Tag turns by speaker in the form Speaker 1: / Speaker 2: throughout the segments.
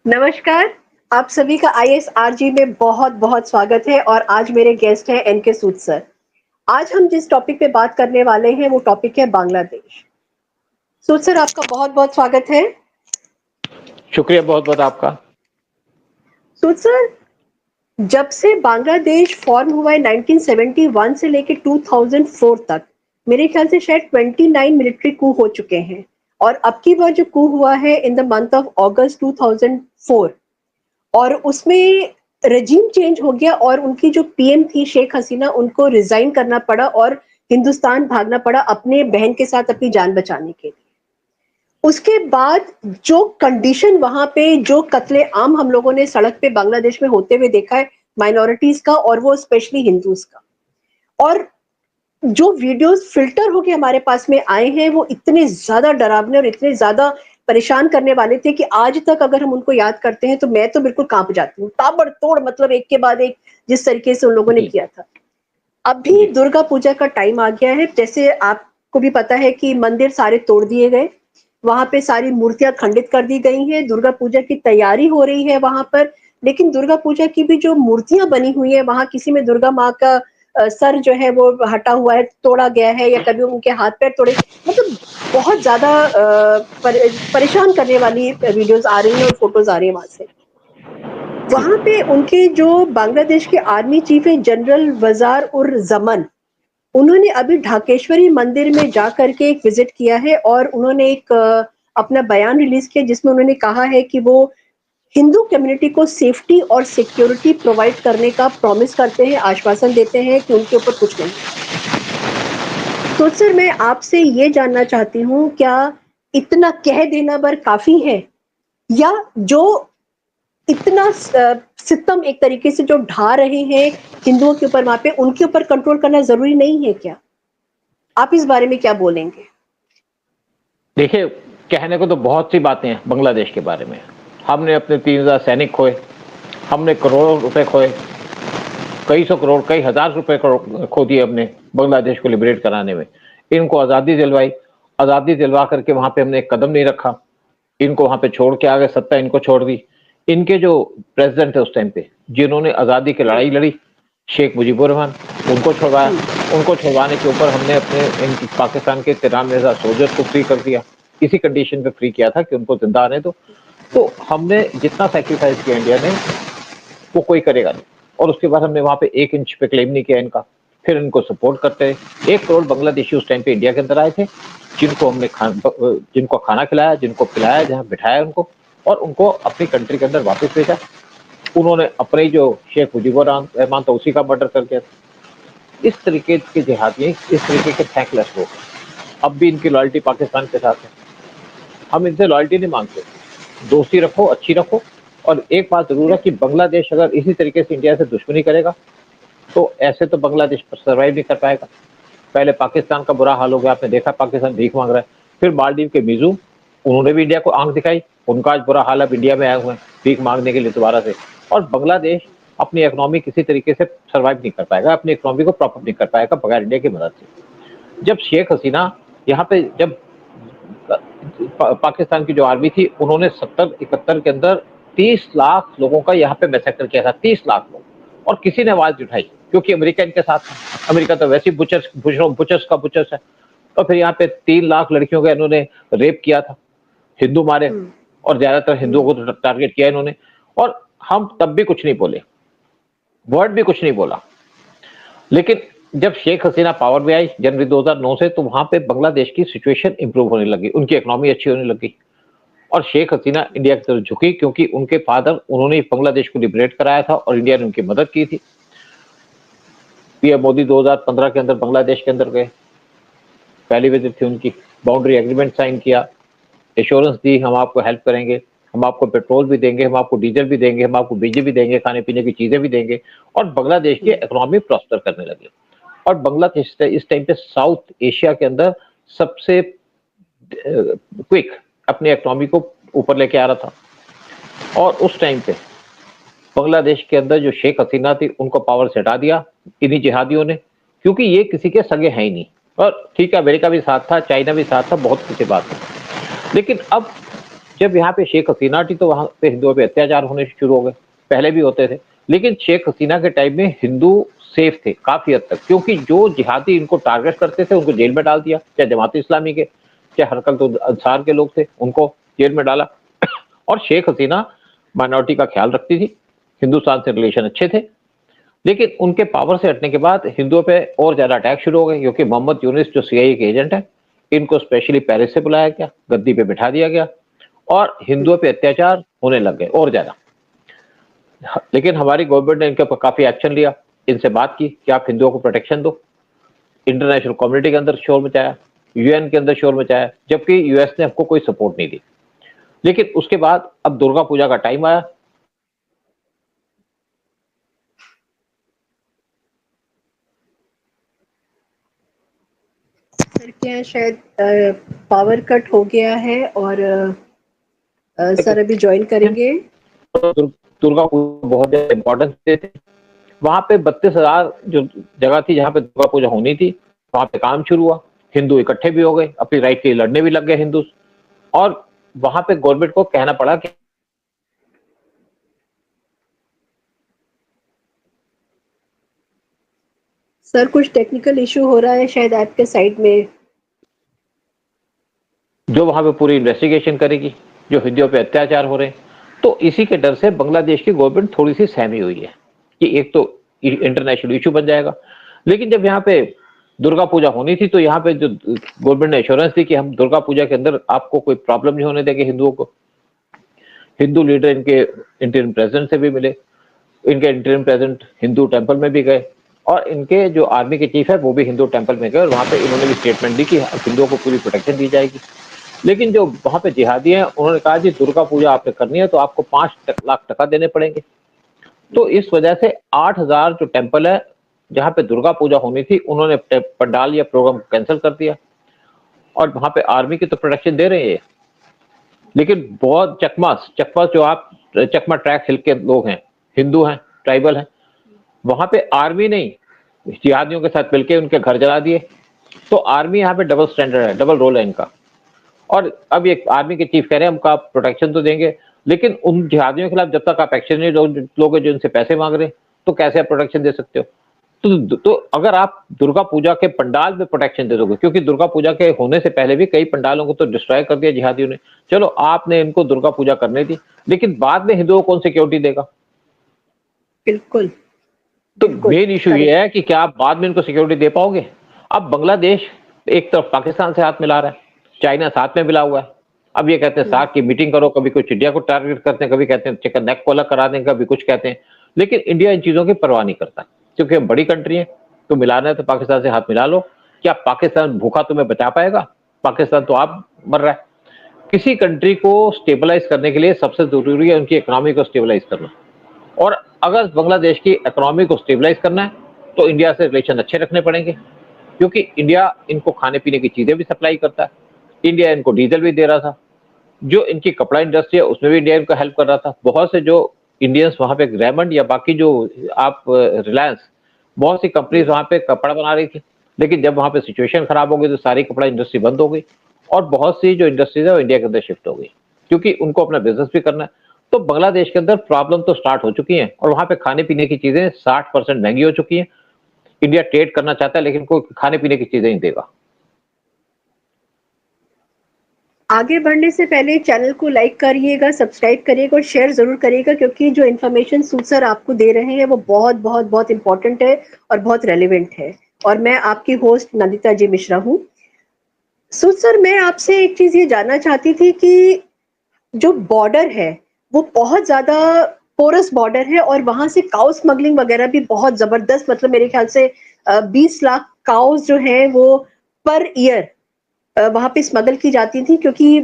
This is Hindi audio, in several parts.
Speaker 1: नमस्कार, आप सभी का आईएसआरजी में बहुत-बहुत स्वागत है और आज मेरे गेस्ट हैं एनके सूद सर। आज हम जिस टॉपिक पे बात करने वाले हैं वो टॉपिक है बांग्लादेश। सूद सर आपका बहुत-बहुत स्वागत है।
Speaker 2: शुक्रिया बहुत-बहुत आपका।
Speaker 1: सूद सर, जब से बांग्लादेश फॉर्म हुआ है 1971 से लेके 2004 तक, मेरे ख्याल से शायद 29 मिलिट्री कू हो चुके हैं और अब की बार जो कू हुआ है इन द मंथ ऑफ अगस्त 2004 और उसमें रेजिम चेंज हो गया और उनकी जो पीएम थी शेख हसीना उनको रिजाइन करना पड़ा और हिंदुस्तान भागना पड़ा अपने बहन के साथ अपनी जान बचाने के लिए। उसके बाद जो कंडीशन वहां पे जो कत्ले आम हम लोगों ने सड़क पे बांग्लादेश में होते हुए देखा है माइनॉरिटीज का और वो स्पेशली हिंदूज का, और जो वीडियोस फिल्टर होके हमारे पास में आए हैं वो इतने ज्यादा डरावने और इतने ज्यादा परेशान करने वाले थे कि आज तक अगर हम उनको याद करते हैं तो मैं तो बिल्कुल कांप जाती हूँ। ताबड़तोड़, मतलब एक के बाद एक जिस तरीके से उन लोगों ने किया था। अभी दुर्गा पूजा का टाइम आ गया है, जैसे आपको भी पता है कि मंदिर सारे तोड़ दिए गए, वहां पे सारी मूर्तियां खंडित कर दी गई हैं, दुर्गा पूजा की तैयारी हो रही है वहां पर। लेकिन दुर्गा पूजा की भी जो मूर्तियां बनी हुई है वहां किसी में दुर्गा माँ का सर जो है वो हटा हुआ है, तोड़ा गया है, या कभी उनके हाथ पैर तोड़े, मतलब बहुत ज्यादा परेशान करने वाली वीडियोस आ रही हैं और फोटोज आ रही है वहां से। वहां पे उनके जो बांग्लादेश के आर्मी चीफ है जनरल वजार उर जमन, उन्होंने अभी ढाकेश्वरी मंदिर में जाकर के एक विजिट किया है और उन्होंने एक अपना बयान रिलीज किया जिसमें उन्होंने कहा है कि वो हिंदू कम्युनिटी को सेफ्टी और सिक्योरिटी प्रोवाइड करने का प्रॉमिस करते हैं, आश्वासन देते हैं कि उनके ऊपर कुछ नहीं। तो सर मैं आपसे ये जानना चाहती हूँ, क्या इतना कह देना बर काफी है, या जो इतना सितम एक तरीके से जो ढा रहे हैं हिंदुओं के ऊपर वहां पे, उनके ऊपर कंट्रोल करना जरूरी नहीं है क्या? आप इस बारे में क्या बोलेंगे?
Speaker 2: देखिए, कहने को तो बहुत सी बातें हैं बांग्लादेश के बारे में। हमने अपने 3000 सैनिक खोए, हमने करोड़ों रुपए खोए, कई सौ करोड़, कई हजार रुपए खो दिए हमने बांग्लादेश को लिबरेट कराने में। इनको आज़ादी दिलवाई, आज़ादी दिलवा करके वहां पे हमने एक कदम नहीं रखा, इनको वहां पे छोड़ के आ गए, सत्ता इनको छोड़ दी। इनके जो प्रेसिडेंट थे उस टाइम पे, जिन्होंने आज़ादी की लड़ाई लड़ी, शेख मुजीबुर रहमान, उनको छुड़वाया। उनको छुड़वाने के ऊपर हमने अपने पाकिस्तान के 93,000 सोल्जर्स को फ्री कर दिया, इसी कंडीशन पे फ्री किया था कि उनको जिंदा आने दो। तो हमने जितना सैक्रिफाइस किया इंडिया ने, वो कोई करेगा नहीं। और उसके बाद हमने वहां पे 1 इंच पे क्लेम नहीं किया इनका। फिर इनको सपोर्ट करते 1 करोड़ बांग्लादेशी उस टाइम पे इंडिया के अंदर आए थे, जिनको हमने जिनको खाना खिलाया, जिनको पिलाया, जहां बिठाया उनको, और उनको अपनी कंट्री के अंदर वापस भेजा। उन्होंने अपने जो शेख मुजीबुर रहमान था उसी का मर्डर कर दिया। इस तरीके के जिहादी, इस तरीके के थैंकलेस लोग अब भी इनकी लॉयल्टी पाकिस्तान के साथ है। हम इनसे लॉयल्टी नहीं मांगते, दोस्ती रखो, अच्छी रखो। और एक बात जरूर है कि बांग्लादेश अगर इसी तरीके से इंडिया से दुश्मनी करेगा तो ऐसे तो बांग्लादेश सर्वाइव नहीं कर पाएगा। पहले पाकिस्तान का बुरा हाल हो गया, आपने देखा पाकिस्तान भीख मांग रहा है। फिर मालदीव के मिजू, उन्होंने भी इंडिया को आंख दिखाई, उनका आज बुरा हाल, अब इंडिया में आए हुए हैं भीख मांगने के लिए दोबारा से। और बांग्लादेश अपनी इकोनॉमी किसी तरीके से सर्वाइव नहीं कर पाएगा, अपनी इकोनॉमी को प्रॉपर नहीं कर पाएगा बगैर इंडिया की मदद से। जब शेख हसीना यहाँ पे, जब पाकिस्तान की जो आर्मी थी, उन्होंने 70-71 के अंदर 30 लाख लोगों का यहाँ पे मैसेक्टर किया था, 30 लाख लोग, और किसी ने आवाज उठाई क्योंकि अमेरिका इनके साथ है। अमेरिका तो वैसे ही बुचर्स का बुचर्स है। तो फिर यहाँ पे 3 लाख लड़कियों का इन्होंने रेप किया था, हिंदू मारे, और ज्यादातर हिंदुओं को टारगेट किया इन्होंने। और हम तब भी कुछ नहीं बोले, वर्ड भी कुछ नहीं बोला। लेकिन जब शेख हसीना पावर में आई जनवरी 2009 से, तो वहां पे बांग्लादेश की सिचुएशन इंप्रूव होने लगी, उनकी इकोनॉमी अच्छी होने लगी, और शेख हसीना इंडिया की तरफ झुकी क्योंकि उनके फादर, उन्होंने बांग्लादेश को लिबरेट कराया था और इंडिया ने उनकी मदद की थी। पीएम मोदी 2015 के अंदर बांग्लादेश के अंदर गए, पहली विजिट थी उनकी, बाउंड्री एग्रीमेंट साइन किया, एश्योरेंस दी हम आपको हेल्प करेंगे, हम आपको पेट्रोल भी देंगे, हम आपको डीजल भी देंगे, हम आपको बिजली भी देंगे, खाने पीने की चीजें भी देंगे, और बांग्लादेश की इकोनॉमी प्रॉस्पर करने लगी। और बांग्लादेश इस टाइम पे साउथ एशिया के अंदर सबसे क्विक अपनी इकोनॉमी को ऊपर लेके आ रहा था। और उस टाइम पे बांग्लादेश के अंदर जो शेख हसीना थी, उनको पावर से हटा दिया इन्हीं जिहादियों ने, क्योंकि ये किसी के सगे हैं ही नहीं। और ठीक है, अमेरिका भी साथ था, चाइना भी साथ था, बहुत कुछ बात है। लेकिन अब जब यहाँ पे शेख हसीना थी तो वहां पे हिंदुओं पे अत्याचार होने शुरू हो गए, पहले भी होते थे, लेकिन शेख हसीना के टाइम में हिंदू सेफ थे काफी हद तक, क्योंकि जो जिहादी इनको टारगेट करते थे उनको जेल में डाल दिया, चाहे जमात इस्लामी के, चाहे हरकत अंसार के लोग थे उनको जेल में डाला। और शेख हसीना माइनॉरिटी का ख्याल रखती थी, हिंदुस्तान से रिलेशन अच्छे थे, लेकिन उनके पावर से हटने के बाद हिंदुओं पे और ज्यादा अटैक शुरू हो गए, क्योंकि मोहम्मद यूनिस जो सीआईए के एजेंट है, इनको स्पेशली पेरिस से बुलाया गया, गद्दी पे बिठा दिया गया और हिंदुओं पे अत्याचार होने लग गए और ज्यादा। लेकिन हमारी गवर्नमेंट ने इनके ऊपर काफी एक्शन लिया, इनसे बात की कि आप हिंदुओं को प्रोटेक्शन दो, इंटरनेशनल कम्युनिटी के अंदर शोर मचाया, यूएन के अंदर शोर मचाया, जबकि यूएस ने हमको कोई सपोर्ट नहीं दी। लेकिन उसके बाद अब दुर्गा पूजा का टाइम आया,
Speaker 1: सर क्या शायद पावर कट हो गया है और सर अभी ज्वाइन करेंगे।
Speaker 2: दुर्गा पूजा बहुत ज्यादा इंपॉर्टेंस देते थे, वहां पे 32,000 जो जगह थी जहां पे दुर्गा पूजा होनी थी, वहां पे काम शुरू हुआ, हिंदू इकट्ठे भी हो गए, अपनी राइट के लिए लड़ने भी लग गए हिंदू, और वहां पे गवर्नमेंट को कहना पड़ा कि
Speaker 1: सर कुछ टेक्निकल इशू हो रहा है शायद ऐप के साइड में।
Speaker 2: जो वहां पे पूरी इन्वेस्टिगेशन करेगी जो हिंदुओं पे अत्याचार हो रहे हैं। तो इसी के डर से बांग्लादेश की गवर्नमेंट थोड़ी सी सहमी हुई है कि एक तो इंटरनेशनल इशू बन जाएगा, लेकिन जब यहाँ पे दुर्गा पूजा होनी थी तो यहाँ पे जो गवर्नमेंट ने एश्योरेंस दी कि हम दुर्गा पूजा के अंदर आपको कोई प्रॉब्लम नहीं होने देंगे हिंदुओं को। हिंदू लीडर इनके इंटरिम प्रेसिडेंट से भी मिले, इनके इंटरिम प्रेसिडेंट हिंदू टेंपल में भी गए, और इनके जो आर्मी के चीफ है वो भी हिंदू टेंपल में गए, और वहां पे इन्होंने भी स्टेटमेंट दी कि हिंदुओं को पूरी प्रोटेक्शन दी जाएगी। लेकिन जो वहां पे जिहादी हैं उन्होंने कहा जी दुर्गा पूजा आपने करनी है तो आपको 5 लाख टका देने पड़ेंगे। तो इस वजह से 8,000 जो टेंपल है जहां पे दुर्गा पूजा होनी थी उन्होंने पंडाल या प्रोग्राम कैंसिल कर दिया, और वहां पे आर्मी की तो प्रोटेक्शन दे रहे हैं, लेकिन बहुत चकमा जो आप चकमा ट्रैक हिल के लोग हैं, हिंदू हैं, ट्राइबल हैं, वहां पे आर्मी नहीं जिहादियों के साथ मिलकर उनके घर जला दिए। तो आर्मी यहाँ पे डबल स्टैंडर्ड है, डबल रोल है इनका। और अब ये आर्मी के चीफ कह रहे हैं हम आप प्रोटेक्शन तो देंगे, लेकिन उन जिहादियों के खिलाफ जब तक आप एक्शन नहीं लोगे जो इनसे पैसे मांग रहे हैं, तो कैसे आप प्रोटेक्शन दे सकते हो। तो अगर आप दुर्गा पूजा के पंडाल में प्रोटेक्शन दे दोगे, क्योंकि दुर्गा पूजा के होने से पहले भी कई पंडालों को तो डिस्ट्रॉय कर दिया जिहादियों ने, चलो आपने इनको दुर्गा पूजा करने दी, लेकिन बाद में हिंदुओं को कौन सिक्योरिटी देगा।
Speaker 1: बिल्कुल।
Speaker 2: तो मेन इशू ये है कि क्या आप बाद में इनको सिक्योरिटी दे पाओगे। अब बांग्लादेश एक तरफ पाकिस्तान से हाथ मिला रहा है, चाइना साथ में मिला हुआ है, अब ये कहते हैं सार्क की मीटिंग करो, कभी कुछ इंडिया को टारगेट करते हैं, कभी कहते हैं चिकन नेक को अलग करा दें, कभी कुछ कहते हैं, लेकिन इंडिया इन चीजों की परवाह नहीं करता, क्योंकि हम बड़ी कंट्री है, तो मिलाना है तो पाकिस्तान से हाथ मिला लो। क्या पाकिस्तान भूखा तुम्हें बचा पाएगा? पाकिस्तान तो आप मर रहा है। किसी कंट्री को स्टेबलाइज करने के लिए सबसे जरूरी है उनकी इकोनॉमी को स्टेबलाइज करना, और अगर बांग्लादेश की इकोनॉमी को स्टेबलाइज करना है तो इंडिया से रिलेशन अच्छे रखने पड़ेंगे, क्योंकि इंडिया इनको खाने पीने की चीजें भी सप्लाई करता है, इंडिया इनको डीजल भी दे रहा था, जो इनकी कपड़ा इंडस्ट्री है उसमें भी इंडिया इनको हेल्प कर रहा था। बहुत से जो इंडियंस वहां पे रेमंड या बाकी जो आप रिलायंस, बहुत सी कंपनीज वहां पे कपड़ा बना रही थी, लेकिन जब वहां पे सिचुएशन खराब हो गई तो सारी कपड़ा इंडस्ट्री बंद हो गई, और बहुत सी जो इंडस्ट्रीज है वो इंडिया के अंदर शिफ्ट हो गई, क्योंकि उनको अपना बिजनेस भी करना है। तो बांग्लादेश के अंदर प्रॉब्लम तो स्टार्ट हो चुकी है, और वहां पे खाने पीने की चीजें 60% महंगी हो चुकी है। इंडिया ट्रेड करना चाहता है लेकिन कोई खाने पीने की चीजें नहीं देगा।
Speaker 1: आगे बढ़ने से पहले चैनल को लाइक करिएगा, सब्सक्राइब करिएगा और शेयर जरूर करिएगा, क्योंकि जो इन्फॉर्मेशन सूद सर आपको दे रहे हैं वो बहुत बहुत बहुत इंपॉर्टेंट है और बहुत रेलिवेंट है। और मैं आपकी होस्ट नंदिता जी मिश्रा हूँ। सूद सर, मैं आपसे एक चीज ये जानना चाहती थी कि जो बॉर्डर है वो बहुत ज्यादा पोरस बॉर्डर है, और वहां से काउ स्मगलिंग वगैरह भी बहुत जबरदस्त, मतलब मेरे ख्याल से 20 लाख काउस जो है वो पर ईयर वहां पे स्मगल की जाती थी, क्योंकि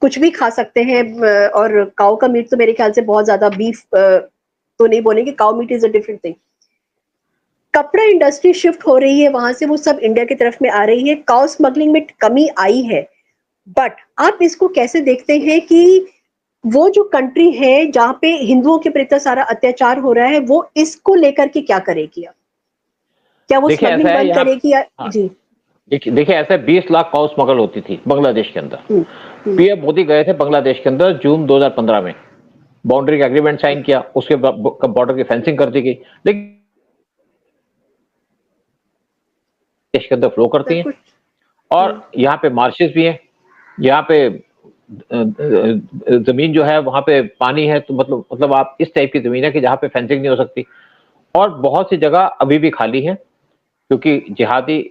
Speaker 1: कुछ भी खा सकते हैं, और काऊ का मीट तो मेरे ख्याल से बहुत ज्यादा, बीफ तो नहीं बोलेंगे, cow meat is a different thing. कपड़ा इंडस्ट्री शिफ्ट हो रही है वहां से, वो सब इंडिया की तरफ में आ रही है, काऊ स्मगलिंग में कमी आई है, बट आप इसको कैसे देखते हैं कि वो जो कंट्री है जहां पे हिंदुओं के प्रति सारा अत्याचार हो रहा है, वो इसको लेकर के क्या करेगी? क्या वो स्मगलिंग बंद करेगी या? जी
Speaker 2: देखिए ऐसे 20 लाख काउ स्मगल होती थी बांग्लादेश के अंदर, पीएम मोदी गए थे बांग्लादेश के अंदर जून 2015 में, बाउंड्री का एग्रीमेंट साइन किया, उसके बॉर्डर की फेंसिंग कर दी गई, लेकिन देश के अंदर फ्लो करती
Speaker 1: सब
Speaker 2: हैं
Speaker 1: कुछ।
Speaker 2: और यहाँ पे मार्शेस भी हैं, यहाँ पे जमीन जो है वहां पे पानी है, तो मतलब आप इस टाइप की जमीन है कि जहाँ पे फेंसिंग नहीं हो सकती, और बहुत सी जगह अभी भी खाली है क्योंकि जिहादी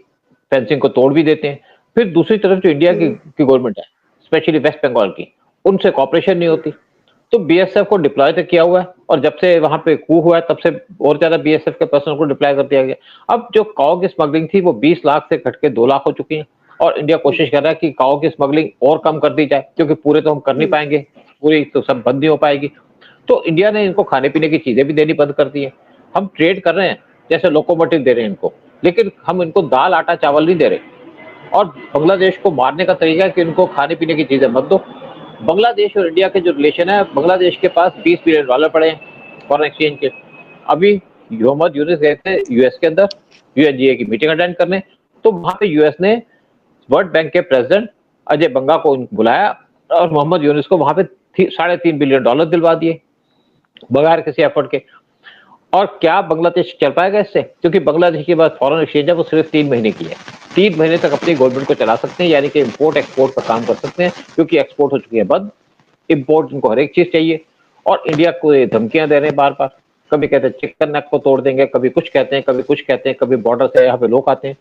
Speaker 2: फेंसिंग को तोड़ भी देते हैं। फिर दूसरी तरफ जो इंडिया की गवर्नमेंट है, स्पेशली वेस्ट बंगाल की, उनसे कॉपरेशन नहीं होती, तो बीएसएफ को डिप्लॉय तो किया हुआ है, और जब से वहां पे कू हुआ है तब से और ज्यादा बीएसएफ के पर्सनल को डिप्लॉय कर दिया गया। अब जो काओ की स्मगलिंग थी वो 20 लाख से घट के 2 लाख हो चुकी है, और इंडिया कोशिश कर रहा है कि काओ की स्मगलिंग और कम कर दी जाए, क्योंकि पूरे तो हम कर नहीं पाएंगे, पूरी तो सब बंद नहीं हो पाएगी। तो इंडिया ने इनको खाने पीने की चीजें भी देनी बंद कर दी है। हम ट्रेड कर रहे हैं, जैसे लोकोमोटिव दे रहे हैं इनको, लेकिन हम इनको दाल आटा चावल नहीं दे रहे। और बांग्लादेश को मारने का तरीका है कि इनको खाने पीने की चीजें मत दो। बांग्लादेश और इंडिया के जो रिलेशन है, बांग्लादेश के पास $20 बिलियन पड़े हैं फॉरेन एक्सचेंज के। अभी मोहम्मद यूनुस गए थे यूएस के अंदर यूएनजीए की मीटिंग अटेंड करने, तो वहां पे यूएस ने वर्ल्ड बैंक के प्रेसिडेंट अजय बंगा को बुलाया और मोहम्मद यूनुस को वहां पे $3.5 बिलियन दिलवा दिए बगैर किसी एफर्ट के। और क्या बांग्लादेश चल पाएगा इससे? क्योंकि बांग्लादेश के पास फॉरेन एक्सचेंज है वो सिर्फ 3 महीने की है। 3 महीने तक अपनी गवर्नमेंट को चला सकते हैं, यानी कि इम्पोर्ट एक्सपोर्ट का काम कर सकते हैं, क्योंकि एक्सपोर्ट हो चुकी है बंद, इम्पोर्ट इनको हर एक चीज चाहिए। और इंडिया को ये धमकियां दे रहे हैं बार बार, कभी कहते हैं चिकन नेक को तोड़ देंगे, कभी कुछ कहते हैं, कभी कुछ कहते हैं, कभी बॉर्डर से यहाँ पे लोग आते हैं।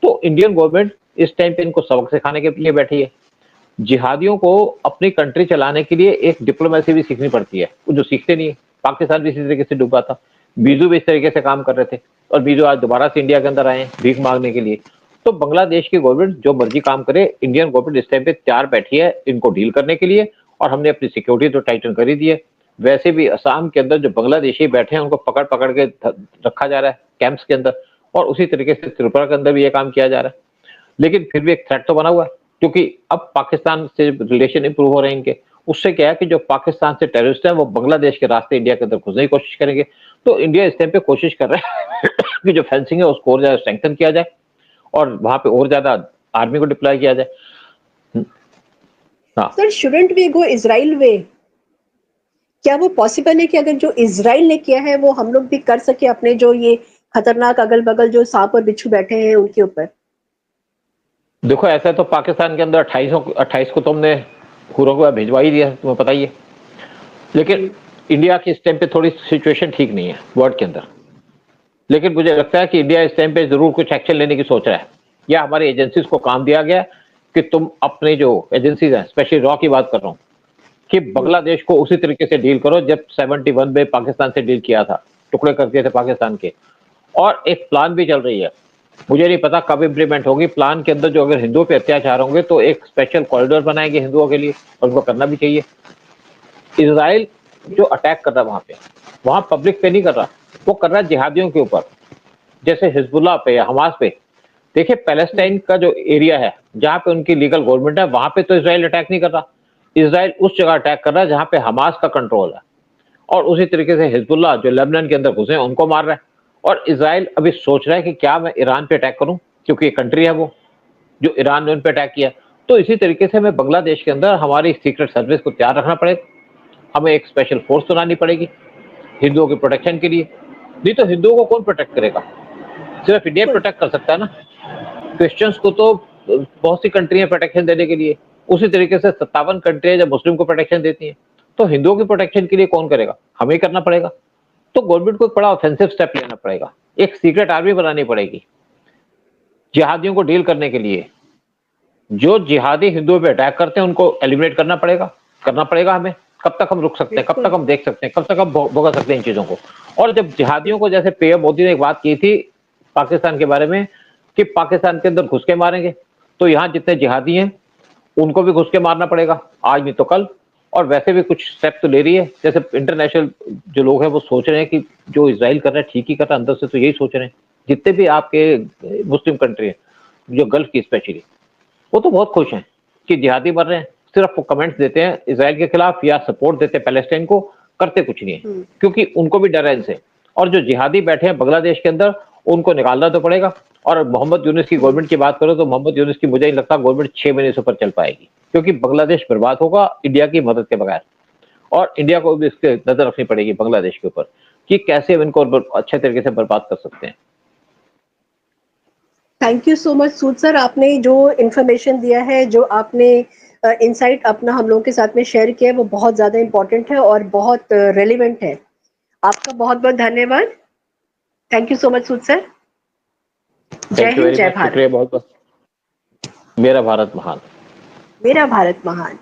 Speaker 2: तो इंडियन गवर्नमेंट इस टाइम पे इनको सबक सिखाने के लिए बैठी है। जिहादियों को अपनी कंट्री चलाने के लिए एक डिप्लोमेसी भी सीखनी पड़ती है, वो जो सीखते नहीं है। पाकिस्तान भी इसी तरीके से डूबा था, बीजू भी इस तरीके से काम कर रहे थे, और बीजू आज दोबारा से इंडिया के अंदर आए भीख मांगने के लिए। तो बांग्लादेश की गवर्नमेंट जो मर्जी काम करे, इंडियन गवर्नमेंट इस टाइम पे तैयार बैठी है इनको डील करने के लिए, और हमने अपनी सिक्योरिटी तो टाइटन कर ही दी है। वैसे भी असम के अंदर जो बांग्लादेशी बैठे हैं उनको पकड़ पकड़ के रखा जा रहा है कैंप्स के अंदर, और उसी तरीके से त्रिपुरा के अंदर भी ये काम किया जा रहा है। लेकिन फिर भी एक थ्रेट तो बना हुआ है, क्योंकि अब पाकिस्तान से रिलेशन इंप्रूव हो रहे हैं इनके, उससे क्या है कि जो पाकिस्तान से टेररिस्ट है वो बांग्लादेश के रास्ते इंडिया के अंदर घुसने की कोशिश करेंगे। तो इंडिया इस टाइम पे कोशिश कर रहा है कि जो फेंसिंग है उसको और ज्यादा स्ट्रेंथन किया जाए और वहां पे और ज्यादा आर्मी को डिप्लॉय किया जाए। हाँ
Speaker 1: sir, shouldn't we go Israel way? क्या वो पॉसिबल है कि अगर जो इजराइल ने किया है वो हम लोग भी कर सके, अपने जो ये खतरनाक अगल बगल जो सांप और बिच्छू बैठे हैं उनके ऊपर?
Speaker 2: देखो, ऐसा तो पाकिस्तान के अंदर 28 को तुमने हुआ भिजवा ही दिया, तुम्हें पता ही है। लेकिन इंडिया की इस टाइम पे थोड़ी सिचुएशन ठीक नहीं है वर्ल्ड के अंदर। लेकिन मुझे लगता है कि इंडिया इस टाइम पे जरूर कुछ एक्शन लेने की सोच रहा है, या हमारी एजेंसीज को काम दिया गया कि तुम अपने जो एजेंसीज हैं, स्पेशली रॉ की बात कर रहा हूँ, कि बांग्लादेश को उसी तरीके से डील करो जब 71 में पाकिस्तान से डील किया था, टुकड़े कर दिए थे पाकिस्तान के। और एक प्लान भी चल रही है, मुझे नहीं पता कब इंप्लीमेंट होगी। प्लान के अंदर जो अगर हिंदुओं पे अत्याचार होंगे तो एक स्पेशल कॉरिडोर बनाएंगे हिंदुओं के लिए, और उनको करना भी चाहिए। इजराइल जो अटैक कर रहा है वहां पब्लिक पे नहीं कर रहा, वो कर रहा है जिहादियों के ऊपर, जैसे हिजबुल्लाह पे या हमास पे। देखिए, पैलेस्टाइन का जो एरिया है जहां पे उनकी लीगल गवर्नमेंट है, वहां पे तो इजराइल अटैक नहीं कर रहा। इजराइल उस जगह अटैक कर रहा है जहां पे हमास का कंट्रोल है, और उसी तरीके से हिजबुल्लाह जो लेबनान के अंदर घुसे हैं उनको मार रहा है। और इजराइल अभी सोच रहा है कि क्या मैं ईरान पे अटैक करूं, क्योंकि ये कंट्री है वो जो ईरान ने उन पे अटैक किया। तो इसी तरीके से हमें बांग्लादेश के अंदर हमारी सीक्रेट सर्विस को तैयार रखना पड़ेगा, हमें एक स्पेशल फोर्स बनानी पड़ेगी हिंदुओं के प्रोटेक्शन के लिए। नहीं तो हिंदुओं को कौन प्रोटेक्ट करेगा? सिर्फ इंडिया प्रोटेक्ट कर सकता है ना। क्रिश्चियंस को तो बहुत सी कंट्रियां प्रोटेक्शन देने के लिए, उसी तरीके से 57 कंट्रियां जब मुस्लिम को प्रोटेक्शन देती हैं, तो हिंदुओं की प्रोटेक्शन के लिए कौन करेगा? हमें ही करना पड़ेगा। तो गवर्नमेंट को एक बड़ा ऑफेंसिव स्टेप लेना पड़ेगा, एक सीक्रेट आर्मी बनानी पड़ेगी जिहादियों को डील करने के लिए। जो जिहादी हिंदुओं पे अटैक करते हैं उनको एलिमिनेट करना पड़ेगा हमें। कब तक हम रुक सकते हैं, कब तक हम देख सकते हैं, कब तक हम भुगत सकते हैं इन चीजों को? और जब जिहादियों को, जैसे पीएम मोदी ने एक बात की थी पाकिस्तान के बारे में कि पाकिस्तान के अंदर घुस के मारेंगे, तो यहाँ जितने जिहादी हैं उनको भी घुस के मारना पड़ेगा, आज नहीं तो कल। और वैसे भी कुछ स्टेप तो ले रही है, जैसे इंटरनेशनल जो लोग हैं वो सोच रहे हैं कि जो इजराइल कर रहा है ठीक ही कर रहा है, अंदर से तो यही सोच रहे हैं जितने भी आपके मुस्लिम कंट्री हैं, जो गल्फ की स्पेशली, वो तो बहुत खुश हैं कि जिहादी मर रहे हैं। सिर्फ वो कमेंट्स देते हैं इजराइल के खिलाफ या सपोर्ट देते हैं पैलेस्टाइन को, करते कुछ नहीं है, क्योंकि उनको भी डर है इनसे। और जो जिहादी बैठे हैं बांग्लादेश के अंदर उनको निकालना तो पड़ेगा। और मोहम्मद यूनुस की गवर्नमेंट की बात करो तो मोहम्मद यूनुस की मुझे नहीं लगता गवर्नमेंट 6 महीने से ऊपर चल पाएगी, क्योंकि बांग्लादेश बर्बाद होगा इंडिया की मदद के बगैर। और इंडिया को भी इसके नजर रखनी पड़ेगी बांग्लादेश के ऊपर कि कैसे इनको अच्छे तरीके से बर्बाद कर सकते हैं।
Speaker 1: Thank you so much Sood sir, आपने जो इन्फॉर्मेशन दिया है, जो आपने इनसाइट अपना हम लोगों के साथ में शेयर किया है, वो बहुत ज़्यादा इम्पोर्टेंट है और बहुत रेलिवेंट है। आपका बहुत बहुत धन्यवाद। Thank you so much Sood sir. जय
Speaker 2: थैंक यू
Speaker 1: हिंद,
Speaker 2: वेरी
Speaker 1: जय
Speaker 2: मच,
Speaker 1: भारत।
Speaker 2: शुक्रिया बहुत बहुत। मेरा भारत महान।
Speaker 1: मेरा भारत महान।